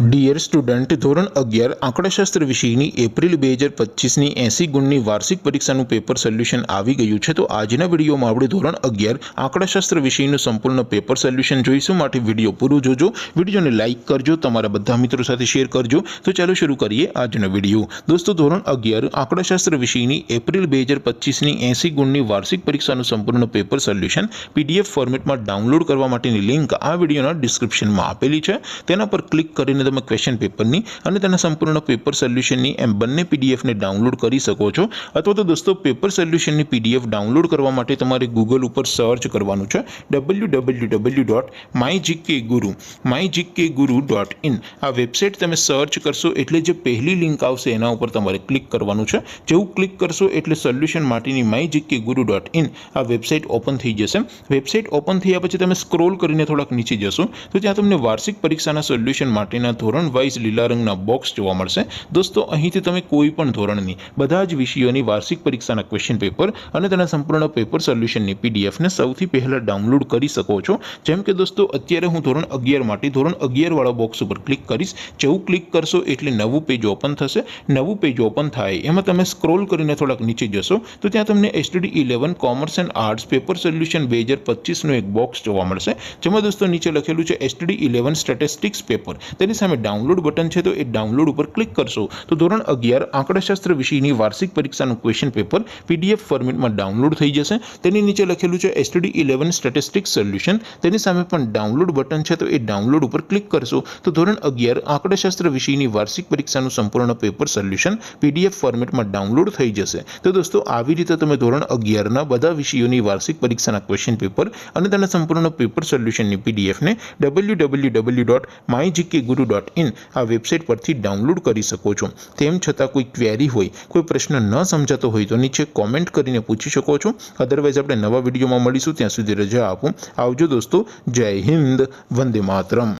Dear student, ધોરણ 11 આંકડાશાસ્ત્ર વિષયની April 2025ની 80 ગુણની વાર્ષિક પરીક્ષાનું પેપર સોલ્યુશન આવી ગયું છે। તો આજના વિડીયોમાં આપણે ધોરણ 11 આંકડાશાસ્ત્ર વિષયનું સંપૂર્ણ પેપર સોલ્યુશન જોઈશું। માટે વિડીયો પૂરો જોજો, વિડીયોને લાઇક કરજો, તમારા બધા મિત્રો સાથે શેર કરજો। તો ચાલો શરૂ કરીએ આજનો વિડીયો। દોસ્તો, ધોરણ 11 આંકડાશાસ્ત્ર વિષયની એપ્રિલ 2025ની 80 ગુણની વાર્ષિક પરીક્ષાનું સંપૂર્ણ પેપર સોલ્યુશન PDF ફોર્મેટમાં ડાઉનલોડ કરવા માટેની લિંક આ વિડીયોના ડિસ્ક્રિપ્શનમાં આપેલી છે। તેના પર ક્લિક કરીને તમે ક્વેશ્ચન પેપરની અને તેના સંપૂર્ણ પેપર સોલ્યુશનની એમ બંને પીડીએફને ડાઉનલોડ કરી શકો છો। અથવા તો દોસ્તો, પેપર સોલ્યુશનની પીડીએફ ડાઉનલોડ કરવા માટે તમારે ગૂગલ ઉપર સર્ચ કરવાનું છે www.mygkguru.in। આ વેબસાઇટ તમે સર્ચ કરશો એટલે જે પહેલી લિંક આવશે એના ઉપર તમારે ક્લિક કરવાનું છે। જેવું ક્લિક કરશો એટલે સોલ્યુશન માટેની mygkguru.in આ વેબસાઇટ ઓપન થઈ જશે। વેબસાઇટ ઓપન થયા પછી તમે સ્ક્રોલ કરીને થોડાક નીચે જશો તો ત્યાં તમને વાર્ષિક પરીક્ષાના સોલ્યુશન માટેના ધોરણ વાઇઝ લીલા રંગના બોક્સ જોવા મળશે। દોસ્તો, અહીંથી તમે કોઈ પણ ધોરણની બધા જ વિષયોની વાર્ષિક પરીક્ષાના ક્વેશ્ચન પેપર અને તેના સંપૂર્ણ પેપર સોલ્યુશનની પીડીએફને સૌથી પહેલા ડાઉનલોડ કરી શકો છો। જેમ કે દોસ્તો, અત્યારે હું ધોરણ 11 માટે ધોરણ 11 વાળા બોક્સ ઉપર ક્લિક કરીશ। જેવું ક્લિક કરશો એટલે નવું પેજ ઓપન થશે। નવું પેજ ઓપન થાય એમાં તમે સ્ક્રોલ કરીને થોડાક નીચે જશો તો ત્યાં તમને STD11 commerce and arts paper solution 2025નું એક બોક્સ જોવા મળશે। જેમાં દોસ્તો નીચે લખેલું છે STD11 સ્ટેટિસ્ટિક્સ પેપર। તેની સામે ડાઉનલોડ બટન છે, તો એ ડાઉનલોડ ઉપર ક્લિક કરશો તો ધોરણ 11 આંકડાશાસ્ત્ર વિષયની વાર્ષિક પરીક્ષાનું ક્વેશ્ચન પેપર PDF ફોર્મેટમાં ડાઉનલોડ થઈ જશે। તેની નીચે લખેલું છે STD11 સ્ટેટિસ્ટિક્સ સોલ્યુશન। તેની સામે પણ ડાઉનલોડ બટન છે, તો એ ડાઉનલોડ ઉપર ક્લિક કરશો તો ધોરણ 11 આંકડાશાસ્ત્ર વિષયની વાર્ષિક પરીક્ષાનું સંપૂર્ણ પેપર સોલ્યુશન PDF ફોર્મેટમાં ડાઉનલોડ થઈ જશે। તો દોસ્તો, આવી રીતે તમે ધોરણ 11ના બધા વિષયોની વાર્ષિક પરીક્ષાના ક્વેશ્ચન પેપર અને તેના સંપૂર્ણ પેપર સોલ્યુશનની પીડીએફને www.mygkguru.in આ વેબસાઇટ પરથી ડાઉનલોડ કરી શકો છો। તેમ છતાં કોઈ ક્વેરી હોય, કોઈ પ્રશ્ન ન સમજાતો હોય તો નીચે કોમેન્ટ કરીને પૂછી શકો છો। અધરવાઇઝ આપણે નવા વિડીયોમાં મળીશું, ત્યાં સુધી રજા આપો। આવજો દોસ્તો, જય હિન્દ, વંદે માતરમ।